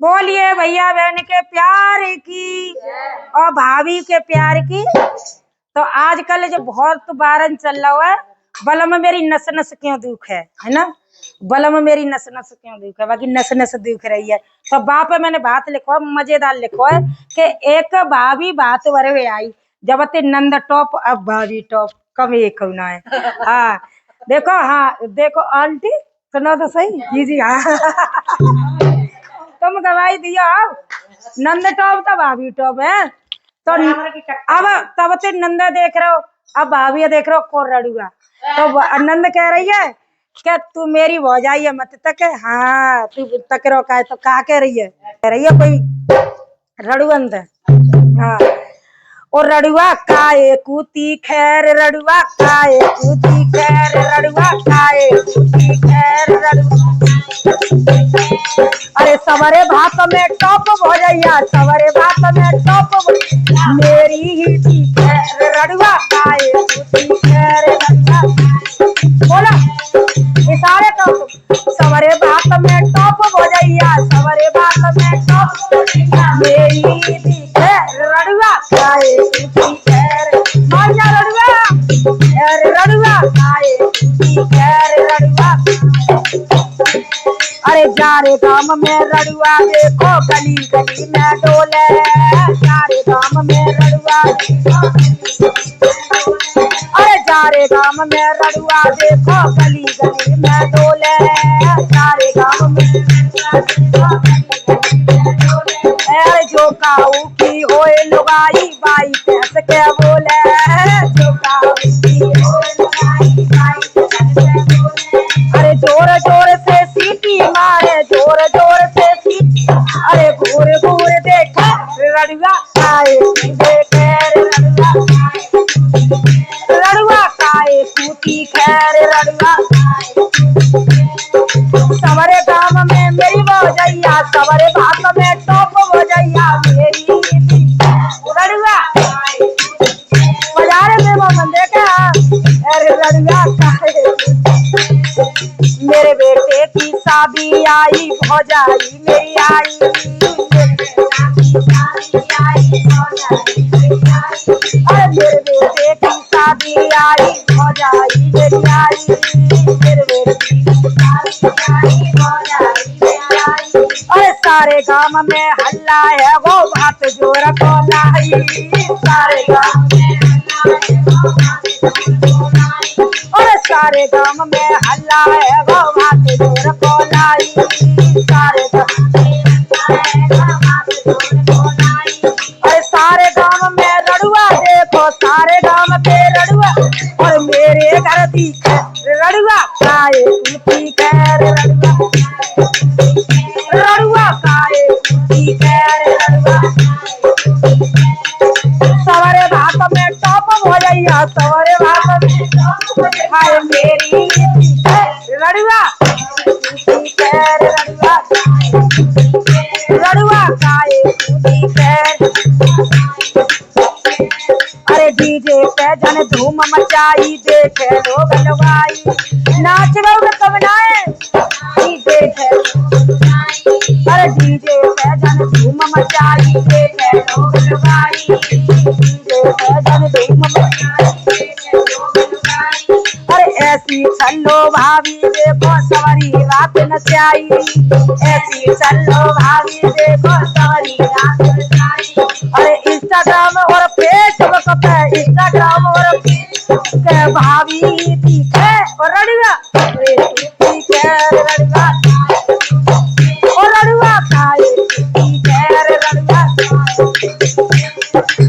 बोलिए भैया बहन के प्यार की और भाभी के प्यार की। तो आजकल जो बहुत बारन चल रहा है, बलम में मेरी नस नस क्यों दुख है ना। बलम में मेरी नस नस क्यों दुख है, बाकी नस नस दुख रही है। तो बाप पे मैंने बात लिखो है, मजेदार लिखो है कि एक भाभी बात वरवे आई जब ते नंद टॉप अब भाभी टॉप कम एक होना है। हाँ देखो, हाँ देखो आंटी सुनो तो सही जी जी। हाँ तुम गवाही दिया नंद टॉप तो भाभी टॉप है। तो अब तब ते नंदा देख रहे हो, अब भाभी देख रहे हो को रड़ुआ। तो नंद कह रही है क्या तू मेरी भौजाई है मत तक। हाँ तू तक रो का है तो कहा कह रही है कोई रड़ुअंत। हाँ और रड़ुआ काए कूती खैर, रड़ुआ काए कूती खैर, रड़ुआ काए कूती खैर रड़ुआ। अरे सवरे भात में टॉप भौजैया, सवरे भात में टॉप मेरी ही थी खैर, रड़ुआ काए कूती खैर रड़ुआ। बोला इशारे तो सवरे भात में टॉप भौजैया, सवरे भात में टॉप मेरी ही थी खैर, रड़ुआ काए कूती खैर माया रड़ुआ रड़ुआ काए कूती खैर रड़ुआ। अरे जारे गाम में रड़ुआ देखो गली गली में डोले, जारे गाम में रड़ुआ अरे जारे गाम में रड़ुआ देखो गली गली में डोले, जारे गाम में अरे जो काऊ की होए लुगाई बाई कैसे के बोले, जो काऊ की होए लुगाई बाई कैसे बोले। अरे जोर जोर से सीटी मारे, जोर जोर से सीटी, अरे घूर घूर देखा रड़ुआ काए देखे रड़ुआ काए कूती खैर रड़ुआ। सवरे गाम में मेरी भौजैया, सवरे भात में टॉप भौजैया मेरी रड़ुआ। बाजार में वो मंदिर का अरे रड़ुआ काए मेरे बेटे की शादी आई भौजाई मेरी आई, अरे मेरे बेटे की शादी आई भौजाई मेरी आई, मेरे बेटे की शादी आई भौजाई मेरी आई। अरे सारे गांव में हल्ला है वो बात जोर को लाई, सारे गांव में हल्ला है वो बात जोर को लाई। अरे सारे गांव में हल्ला है वो बात जोर को लाई, सारे गांव में हल्ला है वो बात जोर को लाई। अरे सारे गांव में रड़ुआ देखो, सारे गांव पे रड़ुआ और मेरे घर दिखे रड़ुआ काए कूती खैर रड़ुआ, रड़ुआ काए कूती खैर रड़ुआ। सवरे भात में टॉप भौजैया, सवरे भात में टॉप हाय मेरी रड़ुआ कूती खैर रड़ुआ, रड़ुआ काए कूती खैर। अरे डीजे पे जन धूम मचाई देखे लोग लगवाई, नाच गौ तब नाए देखे। अरे डीजे पे जन धूम मचाई देखे लोग लगवाई, डीजे पे जन धूम मचाई देखे लोग लगवाई। अरे ऐसी छल्लो भाभी देखो सवरी रात नचाई, ऐसी छल्लो भाभी देखो सवरी रात नचाई। अरे इंस्टाग्राम और फेसबुक पे, इंस्टाग्राम और फेसबुक पे भाभी दिखे और रड़ुआ दिखे रड़ुआ और रड़ुआ खाए दिखे रड़ुआ।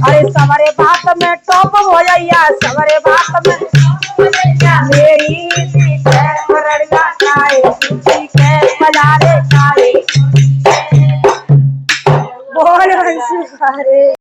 अरे सवरे भात में टॉप भौजैया, सवरे भात में मेरी